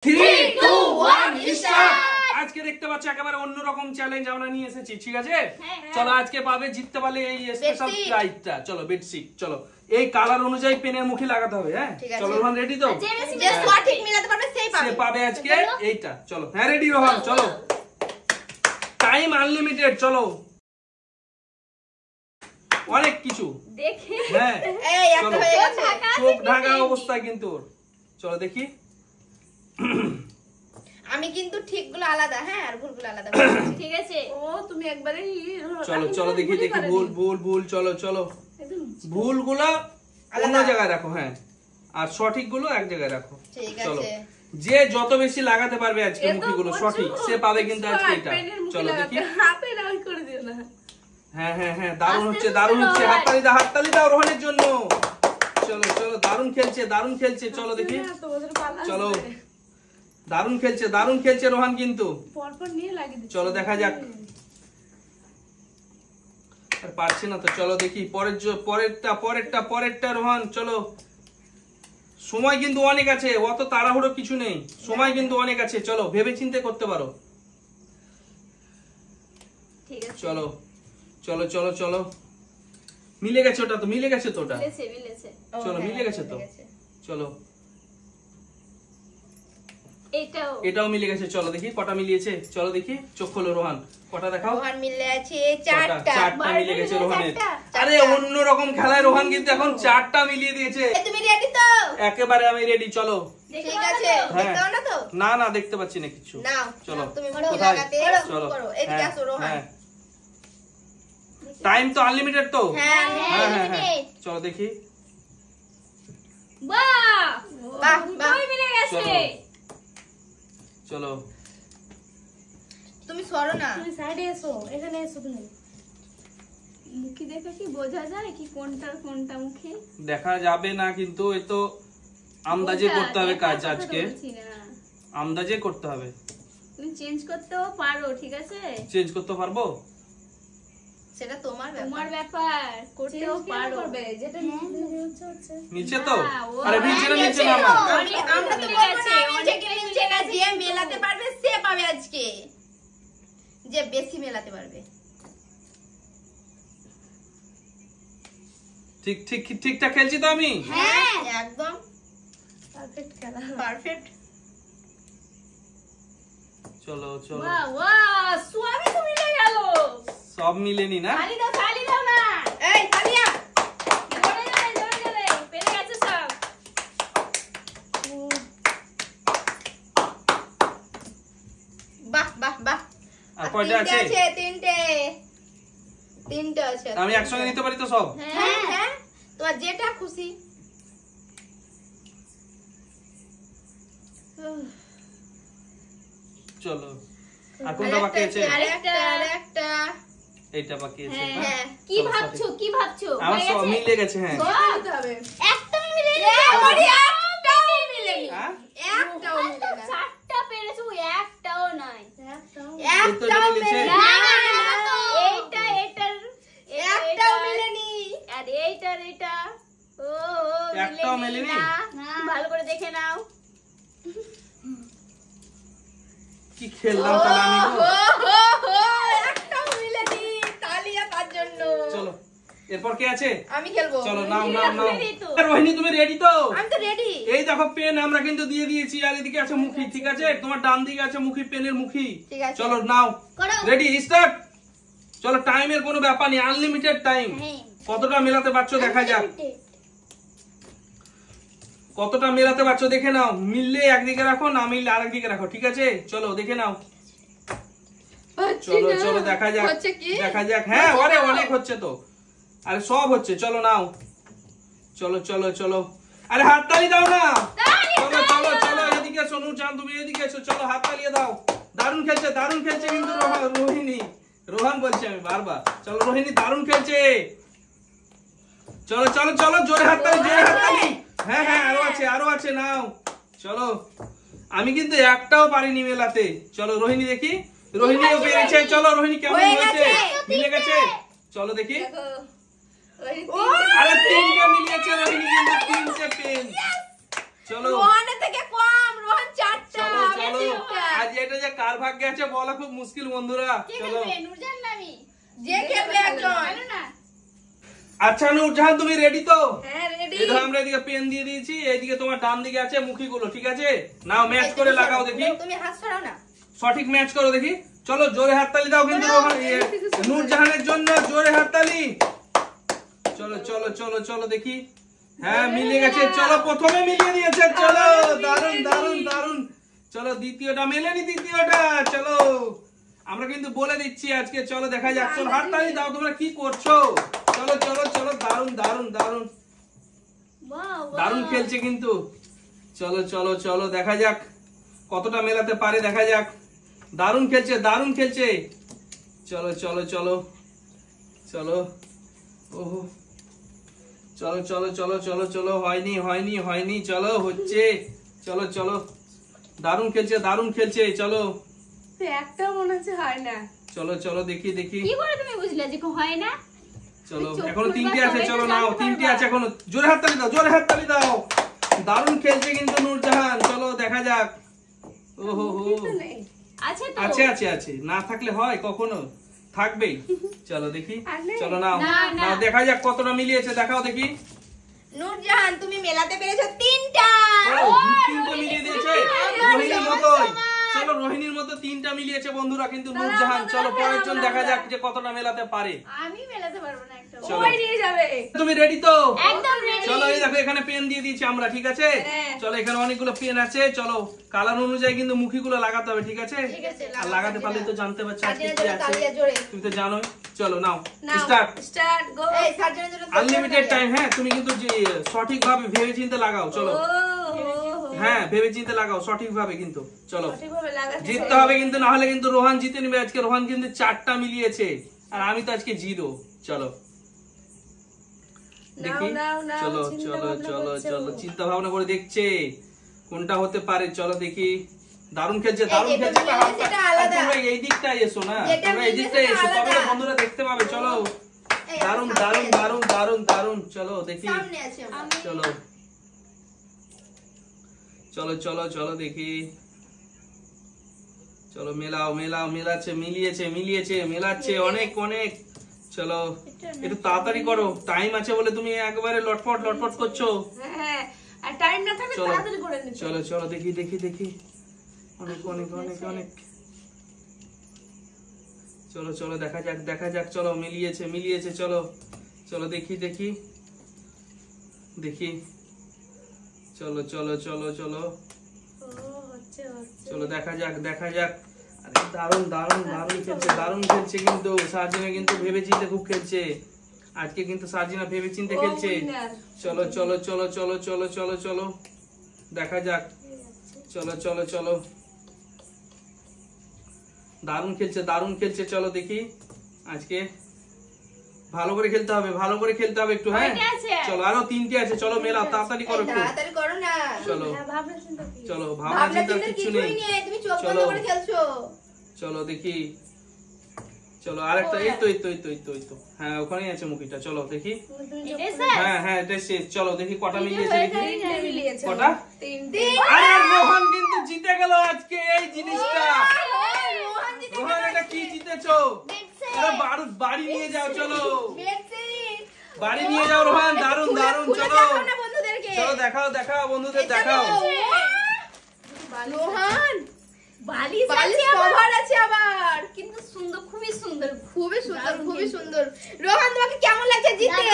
3, 2, 1 start. আজকে দেখতে পাচ্ছ একেবারে অন্যরকম চ্যালেঞ্জ আমরা নিয়ে এসেছি, ঠিক আছে? চলো আজকে পাবে, জিততে পারলে এই স্পেশাল প্রাইজটা। চলো বেডশিট, চলো এই কালার অনুযায়ী পেনের মুখে লাগাতে হবে। হ্যাঁ চলো রোহান, রেডি তো? যে সঠিক মিলাতে পারবে সেই পাবে। সে পাবে আজকে এইটা। চলো হ্যাঁ রেডি রোহান, চলো টাইম আনলিমিটেড। চলো অনেক কিছু দেখে হ্যাঁ এই একটা হয়ে গেছে, চোখ ঢাকা অবস্থায় কিন্তু। চলো দেখি, আমি কিন্তু ঠিকগুলো আলাদা, হ্যাঁ আর ভুলগুলো আলাদা। ঠিক আছে, ও তুমি একবারে চলো চলো দেখি দেখি ভুল ভুল ভুল। চলো চলো ভুলগুলো অন্য জায়গায় রাখো, হ্যাঁ আর সঠিক গুলো এক জায়গায় রাখো। ঠিক চলো আছে, যে যত বেশি লাগাতে পারবে আজকে মুখিগুলো সঠিক, সে পাবে কিন্তু আজকে এটা। চলো দেখি, হাতে রাউন্ড করে দিও না। হ্যাঁ হ্যাঁ হ্যাঁ দারুণ হচ্ছে দারুণ হচ্ছে। হাততালি দাও, হাততালি দাও রোহানের জন্য। চলো চলো দারুণ খেলছে দারুণ খেলছে। চলো দেখি, চলো দারুণ খেলছে দারুণ খেলছে রোহান কিন্তু। চলো দেখা যাক, আর পারছি না তো। চলো দেখি পরেরটা পরেরটা পরেরটা রোহান। চলো সময় কিন্তু অনেক আছে, অত তাড়াহুড়ো কিছু নেই, সময় কিন্তু অনেক আছে। চলো ভেবে চিন্তে করতে পারো। ঠিক আছে, চলো চলো চলো চলো মিলে গেছে ওটা তো, মিলে গেছে তো ওটা। মিলেছে। চলো মিলে গেছে তো। চলো এটাও মিলে গেছে। চলো দেখি কটা মিলিয়েছে। চলো দেখি, চোখ খোলো রোহান, কটা দেখাও। রোহান মিলে আছে চারটা। চারটা মিলে গেছে রোহানের। আরে অন্য রকম খেলায় রোহান কিন্তু এখন চারটা মিলিয়ে দিয়েছে। তুমি রেডি তো? একেবারে আমি রেডি। চলো ঠিক আছে, দেখো না তো? না না দেখতে পাচ্ছি না কিছু। নাও চলো তুমি কোথায়? লাগাতে শুরু করো। এদিকে আসো রোহান। টাইম তো আনলিমিটেড তো। হ্যাঁ হ্যাঁ হ্যাঁ চলো দেখি। বাহ বাহ বাহ মিলে গেছে। চলো তুমি সরো না, তুমি সাইডে এসো, এখানে এসো। তুমি মুখি দেখে কি বোঝা যায় কি কোনটার কোনটা মুখে? দেখা যাবে না কিন্তু, এই তো আন্দাজে করতে হবে কাজ আজকে, আন্দাজে করতে হবে। তুমি চেঞ্জ করতেও পারো, ঠিক আছে? চেঞ্জ করতে পারবো, সেটা তোমার ব্যাপার, করতেও পারো। যেটা হচ্ছে নিচে তো। আরে নিচে না, নিচে না আমরা তো বলছি নিচে না, যে মেলাতে পারবে সে পাবে আজকে, যে বেশি মেলাতে পারবে। ঠিক ঠিক ঠিকঠাক খেলছি তো আমি? হ্যাঁ একদম পারফেক্ট খেলা, পারফেক্ট। চলো চলো, বাহ বাহ সবই তো মিলে গেল। সব মিলেনি না? তালি দাও না। এই তালিয়া জোরে জোরে পেরে গেছে সব। বাহ বাহ বাহ। আর কয়টা আছে? তিনটে আছে। আমি একসঙ্গে নিতে পারি তো সব? হ্যাঁ হ্যাঁ, তোমার যেটা খুশি। চলো আর কোনটা বাকি আছে? আরেকটা এইটা বাকি আছে। হ্যাঁ, কি ভাবছো কি ভাবছো? আমার সব মিলে গেছে। হ্যাঁ একটাও মিলে গেছে। একটাও মিলেনি। হ্যাঁ একটাও মিলে না। চারটা পেরেছো, একটাও নাই। একটাও মিলেছে। না এইটার একটাও মিলেনি। আর এইটা ও একটাও মিলেনি। ভালো করে দেখে নাও। কি খেললাম তাহলে আমি গো। একটাও মিলেনি। তালিয়া তার জন্য। চলো এরপর কে আছে? আমি খেলবো। চলো নাও রোহিণী, তুমি রেডি তো? আমি তো রেডি। এই দেখো পেন আমরা কিন্তু দিয়ে দিয়েছি, আর এদিকে আছে মুখি, ঠিক আছে? তোমার ডান দিকে আছে মুখি, পেনের মুখি। ঠিক আছে, চলো নাও, করো। Ready start. চলো টাইমের কোনো ব্যাপার নেই, আনলিমিটেড টাইম। কতটা মেলাতে পারছো দেখা যাক, কতটা মেলাতে পারছো দেখে নাও। মিললে একদিকে রাখো, না মিললে আরেকদিকে রাখো, ঠিক আছে? চলো দেখে নাও। চলো চলো দেখা যাক, দেখা যাক। হ্যাঁ অনেক হচ্ছে তো, আরে সব হচ্ছে। চলো নাও, চলো চলো চলো। আরে হাত তালি দাও না। চলো চলো চলো এদিকে সোনু চাঁদ, তুমি এদিকে এসো। চলো হাত তালিয়ে দাও। দারুণ খেলছে কিন্তু রোহান বলছে আমি বারবার। চলো রোহিণী দারুণ খেলছে। চলো চলো চলো জোরে হাত তালি। হ্যাঁ হ্যাঁ আরো আছে নাও। চলো আমি কিন্তু একটাও পারিনি মেলাতে। চলো রোহিণী দেখি, রোহিণীও পেরেছে। চলো রোহিণী কেমন হয়েছে? মিলে গেছে। চলো দেখি, আরে তিনটা মিলিয়েছে রোহিণী কিন্তু, তিনটে পেন। চলো রোহানের থেকে কম, রোহান চারটা। কার ভাগ্যে আছে বলা খুব মুশকিল বন্ধুরা। চলো নূরজাহান না আমি যে খেলবে একজন না। আচ্ছা নূরজাহান তুমি রেডি তো? হ্যাঁ রেডি। এই ধরো আমরা এদিকে পেন দিয়ে দিয়েছি, এইদিকে তোমার ডান দিকে আছে মুখিগুলো, ঠিক আছে? নাও ম্যাচ করে লাগাও দেখি, তুমি হাত সরাও না, সঠিক ম্যাচ করো দেখি। চলো জোরে হাততালি দাও কিন্তু নূরজাহানের জন্য, জোরে হাততালি। চলো চলো চলো চলো দেখি, হ্যাঁ মিলিয়ে গেছে। চলো প্রথমে মিলিয়ে দিয়েছে, চলো দারুন দারুন দারুন। চলো দ্বিতীয়টা মেলেনি, দ্বিতীয়টা। চলো আমরা কিন্তু বলে দিচ্ছি আজকে, চলো দেখা যাক। চলো হাততালি দাও, তোমরা কি করছো? চলো চলো চলো, দারুন দারুন দারুন দারুন খেলছে কিন্তু। চলো চলো চলো দেখা যাক কতটা মেলাতে পারে, দেখা যাক। দারুন খেলছে, দারুন খেলছে। চলো চলো চলো চলো, ওহো চলো চলো চলো চলো চলো, হয়নি হয়নি হয়নি, চলো হচ্ছে। চলো চলো, দারুন খেলছে, দারুন খেলছে। চলো একটা মনে হচ্ছে হয় না। চলো চলো দেখি দেখি, কি করে তুমি বুঝলে যে হয় না? চলো এখনো তিনটে আছে, চলো নাও তিনটে আছে এখনো। জোরে হাততালি দাও, জোরে হাততালি দাও। দারুন খেলছে কিন্তু নূরজাহান। চলো দেখা যাক। ওহো হো, আছে তো, আছে আছে আছে, না থাকলে হয় কখনো, থাকবেই। চলো দেখি, চলো নাও নাও দেখা যাক কতটা মিলিয়েছে, দেখাও দেখি। নূরজাহান তুমি মেলাতে পেরেছো 3টা। তিনটা মিলিয়ে দিয়েছে রোহিণীর মতো। চলো রোহিণীর মতো 3টা মিলিয়েছে বন্ধুরা কিন্তু নূরজাহান। চলো পরের জন দেখা যাক যে কতটা মেলাতে পারে। আমি মেলাতে পারবো না একটা, চলো। ওই নিয়ে যাবে। তুমি রেডি তো? একদম রেডি। চলো এই দেখো এখানে পেন দিয়ে দিয়েছি আমরা, ঠিক আছে? চলো এখানে অনেকগুলো পেন আছে। চলো কালার অনুযায়ী কিন্তু মুখিগুলো লাগাতে হবে, ঠিক আছে? ঠিক আছে, আর লাগাতে পারলে তো জানতে পারছো আজকে কি আছে, তালিয়া জোরে। তুমি তো জানোই। চলো নাও নাও, স্টার্ট। স্টার্ট গো। এই সার্জনের জন্য আনলিমিটেড টাইম, হ্যাঁ তুমি কিন্তু সঠিক ভাবে ভেবে চিন্তে লাগাও। চলো হ্যাঁ ভেবে চিন্তে লাগাও সঠিক ভাবে কিন্তু। চলো সঠিকভাবে লাগাতে জিততে হবে কিন্তু, না হলে কিন্তু রোহান জিতে নেবে আজকে। রোহান কিন্তু 4টা মিলিয়েছে আর আমি তো আজকে 0। চলো দেখি, নাও, নাও, চলো চিন্তা চলো ভাবনা চলো করছে চলো, ও। চিন্তা ভাবনা করে দেখছে কোনটা হতে পারে। চলো দেখি, দারুণ খেলছে, দারুণ যেটা খেলছে। মিলিয়েছে সেটা আলাদা। তোমরা এই দিকটাই এসো না, যেটা তোমরা এই দিকটাই মিলিয়েছে এসো, সেটা তবে তো আলাদা। বন্ধুরা দেখতে পাবে। চলো দারুণ দারুণ দারুণ দারুণ দারুণ। চলো দেখি, সামনে আছে আমার। চলো চলো চলো চলো দেখি। চলো মেলাও মেলাও, মেলাচ্ছে, মিলিয়েছে মিলিয়েছে, মেলাচ্ছে অনেক অনেক। চলো একটু তাড়াতাড়ি করো, টাইম আছে বলে তুমি একবারে লটপট লটপট করছো। হ্যাঁ, আর টাইম না থাকলে চলো তাড়াতাড়ি করে নিতে। চলো চলো দেখি দেখি দেখি, অনেক অনেক অনেক অনেক। চলো চলো দেখা যাক দেখা যাক। চলো মিলিয়েছে মিলিয়েছে, চলো চলো দেখি দেখি দেখি। চলো চলো চলো চলো ও হচ্ছে হচ্ছে। চলো দেখা যাক দেখা যাক। আরে দারুণ দারুণ দারুণ খেলছে, দারুণ খেলছে কিন্তু সার্জিনা, কিন্তু ভেবে চিন্তে খুব খেলছে আজকে কিন্তু সার্জিনা, ভেবে চিন্তে ও খেলছে। winner। চলো চলো চলো চলো চলো চলো চলো দেখা যাক। চলো চলো চলো, দারুণ খেলছে দারুণ খেলছে। চলো দেখি আজকে ভালো করে খেলতে হবে, ভালো করে খেলতে হবে একটু। হ্যাঁ কয়টা আছে? চলো আরো 3টে আছে, চলো মেলা তাড়াতাড়ি করো একটু। তাড়াতাড়ি করো না। চলো হ্যাঁ, ভাবনা চিন্তা কি? চলো, ভাবনা ভাবনা চিন্তা চিন্তা কিছু কিছুই নেই। নেই, তুমি চোখ বন্ধ চলো। করে খেলছো। চলো দেখি, চলো আরেকটা, এই তো এই তো এই তো এই তো এই তো, হ্যাঁ ওখানেই আছে মুখিটা। চলো দেখি, এটাই স্যার? হ্যাঁ হ্যাঁ এটা শেষ। চলো দেখি কটা মিলিয়েছে দেখি। তিনটে মিলিয়েছে। কটা? তিনটে। আরে রোহন কিন্তু জিতে গেল আজকে এই জিনিসটা। রোহান জিতে রোহন এটা কি জিতেছো? দেখছে। আরে বাড়ি নিয়ে যাও, চলো দেখছে। বাড়ি নিয়ে যাও রোহন। দারুন খুলে- দারুন, খুলে চলো দেখাও না বন্ধুদেরকে। চলো দেখাও দেখাও বন্ধুদের এটা দেখাও। তো, রোহান বালিশ বালিশ আছে আবার। কভার আছে আবার। কিন্তু সুন্দর, খুবই সুন্দর। খুবই সুন্দর দারুণ খুবই কিন্তু। সুন্দর। রোহান তোমাকে কেমন লাগছে জিতে?